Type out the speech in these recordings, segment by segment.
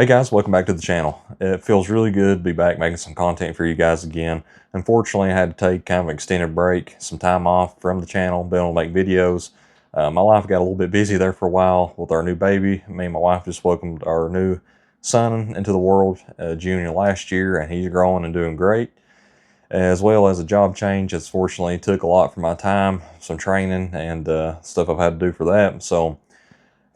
Hey guys, welcome back to the channel. It feels really good to be back making some content for you guys again. Unfortunately, I had to take kind of an extended break, some time off from the channel, being able to make videos. My life got a little bit busy there for a while with our new baby. Me and my wife just welcomed our new son into the world June of last year, and he's growing and doing great. As well as a job change, it's fortunately took a lot from my time, some training and stuff I've had to do for that. So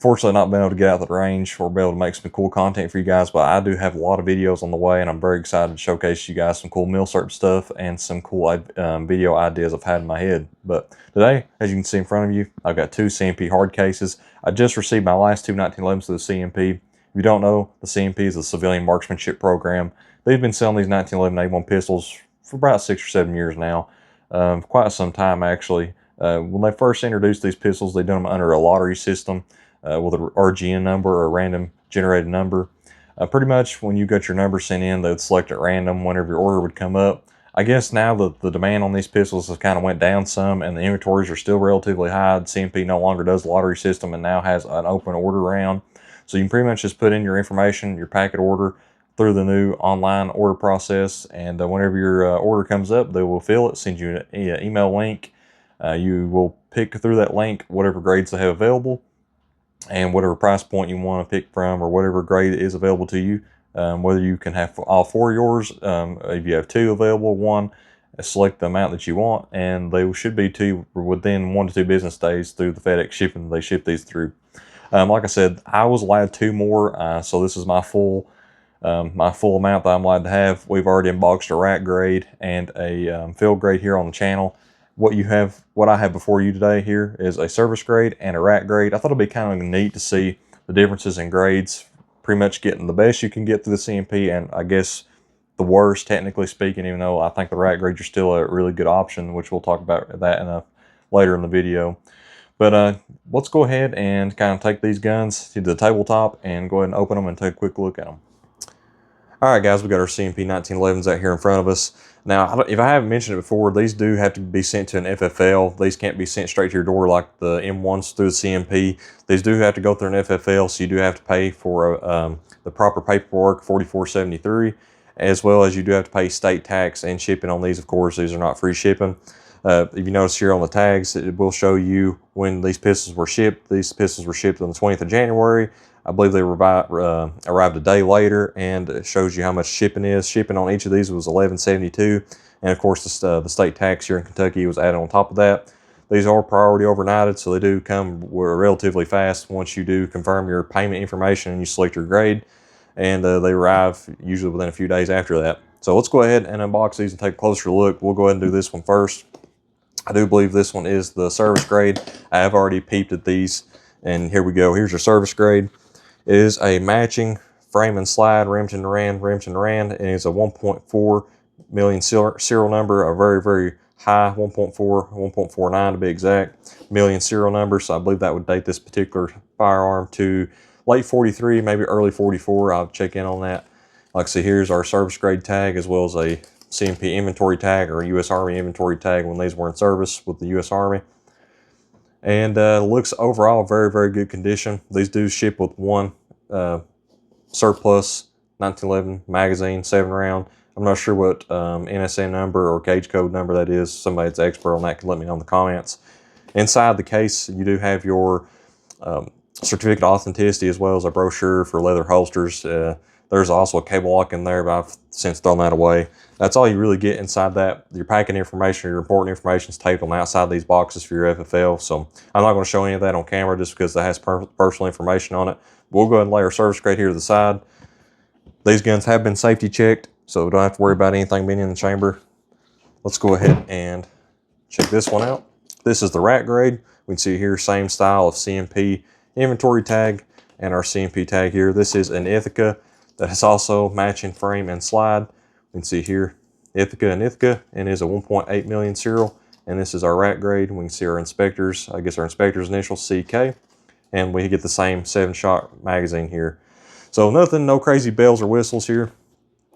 fortunately, not being able to get out of the range or be able to make some cool content for you guys, but I do have a lot of videos on the way, and I'm very excited to showcase you guys some cool meal search stuff and some cool video ideas I've had in my head. But today, as you can see in front of you, I've got two CMP hard cases. I just received my last two 1911s to the CMP. If you don't know, the CMP is the Civilian Marksmanship Program. They've been selling these 1911A1 pistols for about 6 or 7 years now, quite some time actually. When they first introduced these pistols, they did them under a lottery system. With a RGN number or a random generated number. Pretty much when you got your number sent in, they'd select at random whenever your order would come up. I guess now the demand on these pistols has kind of went down some, and the inventories are still relatively high. The CMP no longer does the lottery system and now has an open order round. So you can pretty much just put in your information, your packet order, through the new online order process, and whenever your order comes up, they will fill it, send you an email link. You will pick through that link whatever grades they have available, and whatever price point you want to pick from, or whatever grade is available to you. Whether you can have all four of yours, if you have two available, one, select the amount that you want, and they should be to within 1 to 2 business days through the FedEx shipping they ship these through. Like I said, I was allowed 2 more, so this is my full amount that I'm allowed to have. We've already unboxed a rack grade and a field grade here on the channel. What I have before you today here is a service grade and a rack grade. I thought it'd be kind of neat to see the differences in grades, pretty much getting the best you can get through the CMP, and I guess the worst, technically speaking, even though I think the rack grades are still a really good option, which we'll talk about that later in the video. But let's go ahead and kind of take these guns to the tabletop and go ahead and open them and take a quick look at them. Alright guys, we got our CMP 1911s out here in front of us. Now, if I haven't mentioned it before, these do have to be sent to an FFL. These can't be sent straight to your door like the M1s through the CMP. These do have to go through an FFL, so you do have to pay for the proper paperwork, $44.73, as well as you do have to pay state tax and shipping on these. Of course, these are not free shipping. If you notice here on the tags, it will show you when these pistols were shipped. These pistols were shipped on the 20th of January. I believe they arrived a day later, and it shows you how much shipping is. Shipping on each of these was $11.72, and of course the state tax here in Kentucky was added on top of that. These are priority overnighted, so they do come relatively fast once you do confirm your payment information and you select your grade, and they arrive usually within a few days after that. So let's go ahead and unbox these and take a closer look. We'll go ahead and do this one first. I do believe this one is the service grade. I have already peeped at these, and here we go. Here's your service grade. It is a matching frame and slide, Remington Rand, and it is a 1.4 million serial number, a very, very high 1.49 to be exact, million serial number. So I believe that would date this particular firearm to late 43, maybe early 44. I'll check in on that. Like I say, here's our service grade tag, as well as a CMP inventory tag or a U.S. Army inventory tag when these were in service with the U.S. Army. And looks overall very, very good condition. These do ship with one surplus 1911 magazine, 7-round. I'm not sure what NSN number or cage code number that is. Somebody that's expert on that can let me know in the comments. Inside the case, you do have your certificate of authenticity, as well as a brochure for leather holsters. There's also a cable lock in there, but I've since thrown that away. That's all you really get inside that. Your packing information, your important information is taped on the outside of these boxes for your FFL. So I'm not going to show any of that on camera just because that has personal information on it. We'll go ahead and lay our service grade here to the side. These guns have been safety checked, so we don't have to worry about anything being in the chamber. Let's go ahead and check this one out. This is the rack grade. We can see here, same style of CMP inventory tag and our CMP tag here. This is an Ithaca that is also matching frame and slide. You can see here, Ithaca and is a 1.8 million serial. And this is our rack grade. We can see our inspectors, I guess our inspector's initial CK. And we get the same 7-shot magazine here. So nothing, no crazy bells or whistles here.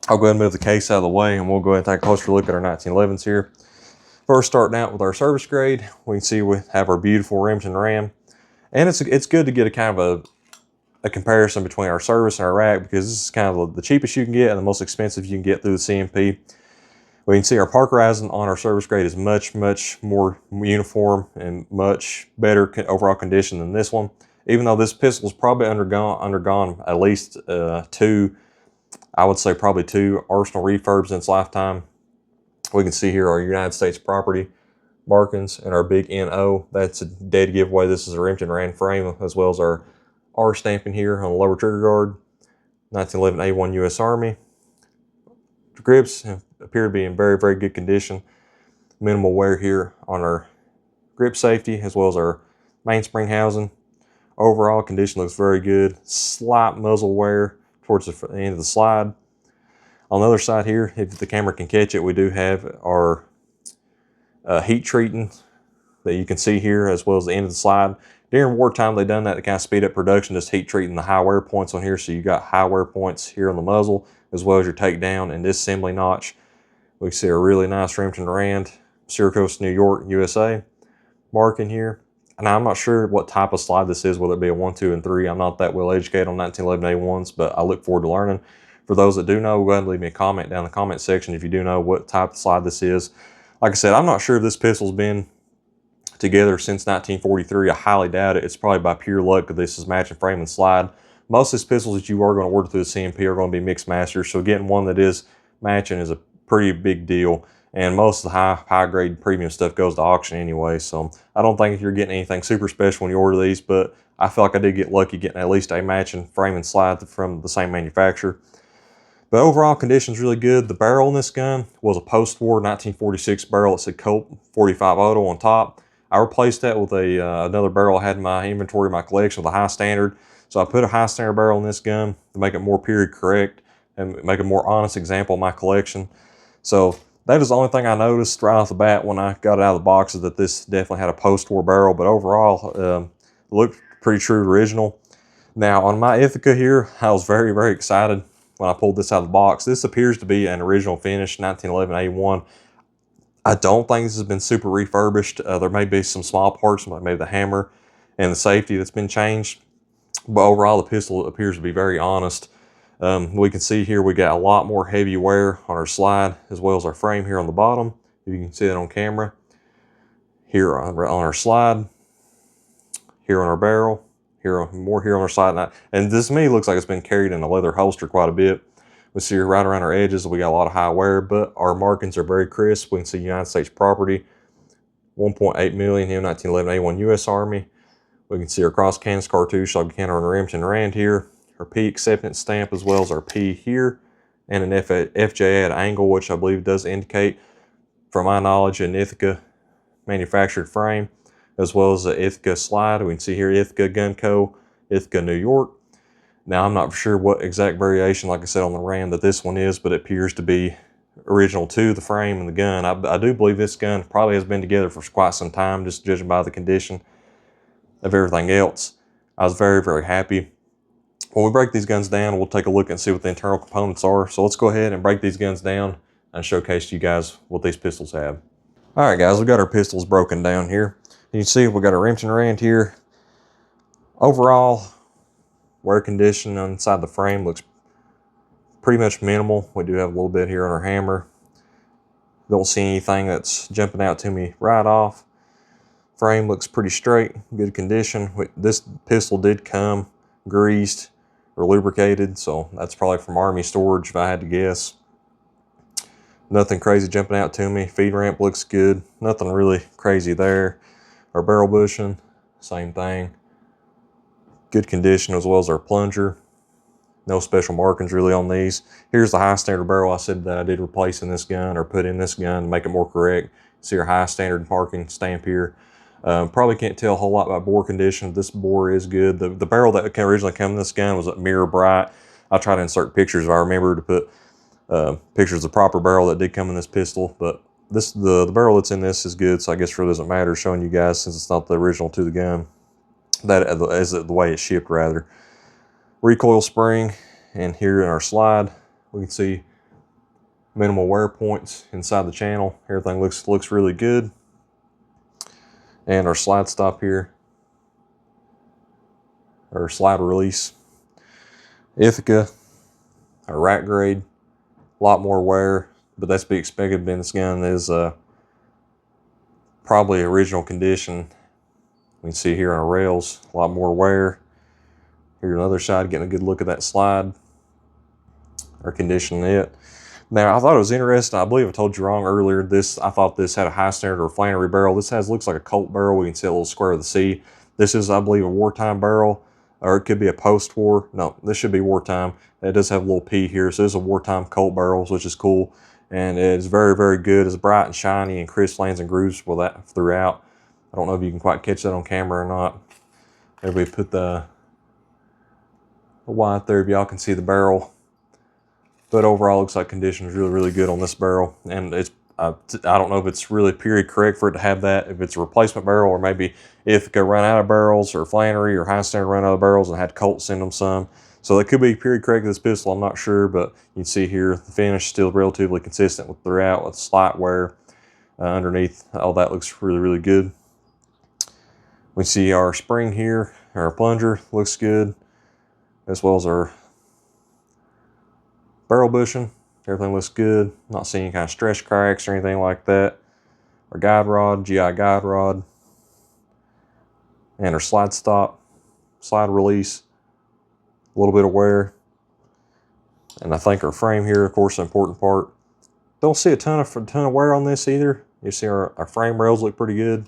I'll go ahead and move the case out of the way, and we'll go ahead and take a closer look at our 1911s here. First, starting out with our service grade, we can see we have our beautiful Remington Ram. And it's good to get a kind of a comparison between our service and our rack, because this is kind of the cheapest you can get and the most expensive you can get through the CMP. We can see our park horizon on our service grade is much more uniform and much better overall condition than this one. Even though this pistol's probably undergone at least I would say probably two Arsenal refurbs in its lifetime. We can see here our United States property markings and our big NO. That's a dead giveaway. This is a Remington Rand frame, as well as our R stamping here on the lower trigger guard. 1911A1 U.S. Army. The grips appear to be in very good condition. Minimal wear here on our grip safety, as well as our mainspring housing. Overall condition looks very good. Slight muzzle wear towards the end of the slide. On the other side here, if the camera can catch it, we do have our heat treating that you can see here, as well as the end of the slide. During wartime, they've done that to kind of speed up production, just heat treating the high wear points on here. So you got high wear points here on the muzzle, as well as your takedown and disassembly notch. We see a really nice Remington Rand, Syracuse, New York, USA marking here. And I'm not sure what type of slide this is, whether it be a 1, 2, and 3. I'm not that well educated on 1911A1's, but I look forward to learning. For those that do know, go ahead and leave me a comment down in the comment section if you do know what type of slide this is. Like I said, I'm not sure if this pistol's been together since 1943. I highly doubt it. It's probably by pure luck that this is matching frame and slide. Most of these pistols that you are going to order through the CMP are going to be mixed masters, so getting one that is matching is a pretty big deal. And most of the high grade premium stuff goes to auction anyway, so I don't think you're getting anything super special when you order these, but I feel like I did get lucky getting at least a matching frame and slide from the same manufacturer. But overall condition's really good. The barrel in this gun was a post-war 1946 barrel. It said Colt 45 Auto on top. I replaced that with another barrel I had in my inventory, my collection, with a high standard. So I put a high standard barrel in this gun to make it more period correct and make a more honest example of my collection. So that is the only thing I noticed right off the bat when I got it out of the box, is that this definitely had a post-war barrel, but overall it looked pretty true to original. Now on my Ithaca here, I was very excited when I pulled this out of the box. This appears to be an original finish 1911A1. I don't think this has been super refurbished. There may be some small parts, like maybe the hammer and the safety that's been changed. But overall, the pistol appears to be very honest. We can see here we got a lot more heavy wear on our slide, as well as our frame here on the bottom. If you can see that on camera. Here on our slide, here on our barrel, more here on our side. And this to me looks like it's been carried in a leather holster quite a bit. We see right around our edges we got a lot of high wear, but our markings are very crisp. We can see United States property, 1.8 million here, 1911A1 U.S. Army. We can see our cross Kansas cartouche, like Buchanan and Remington Rand here, our P acceptance stamp, as well as our P here, and an FJ at angle, which I believe does indicate, from my knowledge, an Ithaca manufactured frame, as well as the Ithaca slide. We can see here Ithaca Gun Co., Ithaca, New York. Now, I'm not sure what exact variation, like I said, on the Rand that this one is, but it appears to be original to the frame and the gun. I do believe this gun probably has been together for quite some time, just judging by the condition of everything else. I was very happy. When we break these guns down, we'll take a look and see what the internal components are. So let's go ahead and break these guns down and showcase to you guys what these pistols have. All right, guys, we got our pistols broken down here. You can see we got our Remington Rand here. Overall, wear condition inside the frame looks pretty much minimal. We do have a little bit here on our hammer. Don't see anything that's jumping out to me right off. Frame looks pretty straight, good condition. This pistol did come greased or lubricated, so that's probably from Army storage if I had to guess. Nothing crazy jumping out to me. Feed ramp looks good. Nothing really crazy there. Our barrel bushing, same thing. Good condition, as well as our plunger. No special markings really on these. Here's the high standard barrel I said that I did replace in this gun, or put in this gun to make it more correct. See our high standard marking stamp here. Probably can't tell a whole lot about bore condition. This bore is good. The barrel that originally came in this gun was a mirror bright. I'll try to insert pictures if I remember to put pictures of the proper barrel that did come in this pistol. But the barrel that's in this is good, so I guess it really doesn't matter showing you guys, since it's not the original to the gun. That is the way it's shipped, rather. Recoil spring, and here in our slide we can see minimal wear points inside the channel. Everything looks really good. And our slide stop here, or slide release, Ithaca, or rack grade, a lot more wear, but that's to be expected. Being this gun is probably original condition. We can see here on our rails, a lot more wear. Here on the other side, getting a good look at that slide, or conditioning it. Now, I thought it was interesting. I believe I told you wrong earlier. I thought this had a high standard or flannery barrel. This looks like a Colt barrel. We can see a little square of the C. This is, I believe, a wartime barrel, or it could be a post-war. No, this should be wartime. It does have a little P here, so it's a wartime Colt barrels, which is cool. And it's very, very good. It's bright and shiny and crisp lands and grooves with that throughout. I don't know if you can quite catch that on camera or not. Maybe put the wide there if y'all can see the barrel. But overall, looks like condition is really, really good on this barrel. And it's I don't know if it's really period correct for it to have that, if it's a replacement barrel, or maybe Ithaca run out of barrels, or Flannery or High Standard run out of barrels and had Colt send them some. So that could be period correct to this pistol, I'm not sure, but you can see here the finish is still relatively consistent with throughout, with slight wear underneath. All that looks really, really good. We see our spring here, our plunger looks good, as well as our barrel bushing. Everything looks good. Not seeing any kind of stretch cracks or anything like that. Our guide rod, GI guide rod, and our slide stop, slide release, a little bit of wear. And I think our frame here, of course, the important part. Don't see a ton of wear on this either. You see our frame rails look pretty good.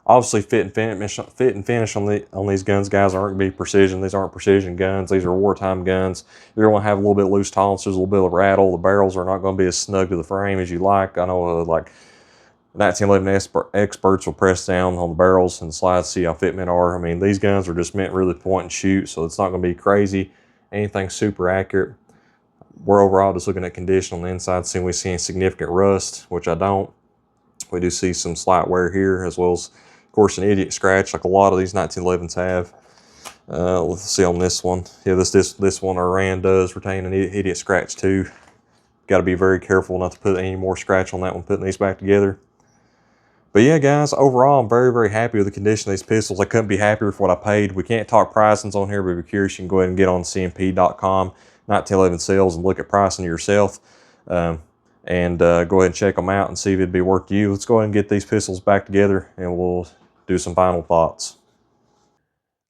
Obviously, fit and finish on these guns, guys, aren't going to be precision. These aren't precision guns. These are wartime guns. You're going to have a little bit loose tolerances, a little bit of rattle. The barrels are not going to be as snug to the frame as you like. I know, like 1911 experts will press down on the barrels and slides, see how fitment are. I mean, these guns are just meant really point and shoot, so it's not going to be crazy, anything super accurate. We're overall just looking at condition on the inside, seeing we see any significant rust, which I don't. We do see some slight wear here, as well as, of course, an idiot scratch like a lot of these 1911s have. Let's see on this one. Yeah, this one, our Rand does retain an idiot scratch too. Got to be very careful not to put any more scratch on that one, putting these back together. But yeah, guys, overall, I'm very, very happy with the condition of these pistols. I couldn't be happier with what I paid. We can't talk pricings on here, but if you're curious, you can go ahead and get on CMP.com, 1911 sales, and look at pricing yourself. Go ahead and check them out and see if it'd be worth you. Let's go ahead and get these pistols back together, and we'll do some final thoughts.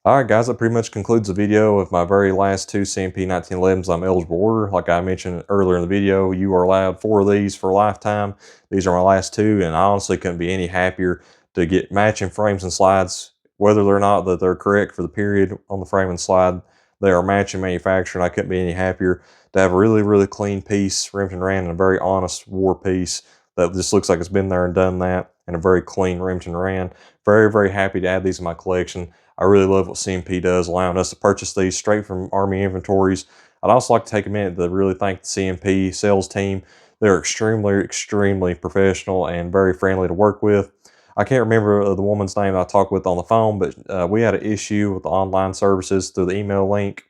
Alright guys, that pretty much concludes the video of my very last two CMP 1911s I'm eligible to order. Like I mentioned earlier in the video, you are allowed 4 of these for a lifetime. These are my last 2, and I honestly couldn't be any happier to get matching frames and slides, whether or not that they're correct for the period on the frame and slide. They are matching manufacturer, and I couldn't be any happier to have a really, really clean piece, Remington Rand, and a very honest war piece that just looks like it's been there and done that, and a very clean Remington Rand. Very, very happy to add these in my collection. I really love what CMP does, allowing us to purchase these straight from Army inventories. I'd also like to take a minute to really thank the CMP sales team. They're extremely, extremely professional and very friendly to work with. I can't remember the woman's name I talked with on the phone, but we had an issue with the online services through the email link.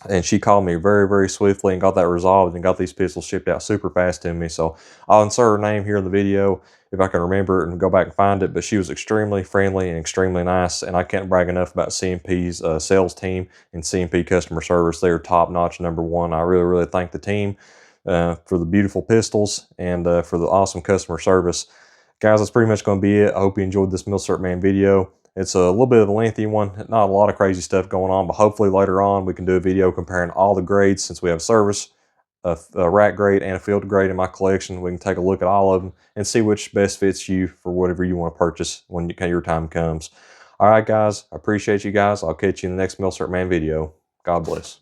And she called me very, very swiftly and got that resolved and got these pistols shipped out super fast to me. So I'll insert her name here in the video if I can remember it and go back and find it. But she was extremely friendly and extremely nice. And I can't brag enough about CMP's sales team and CMP customer service. They are top notch, #1. I really, really thank the team for the beautiful pistols and for the awesome customer service. Guys, that's pretty much going to be it. I hope you enjoyed this Milcert Man video. It's a little bit of a lengthy one, not a lot of crazy stuff going on, but hopefully later on we can do a video comparing all the grades, since we have service, a rack grade, and a field grade in my collection. We can take a look at all of them and see which best fits you for whatever you want to purchase when your time comes. All right, guys, I appreciate you guys. I'll catch you in the next Milcert Man video. God bless.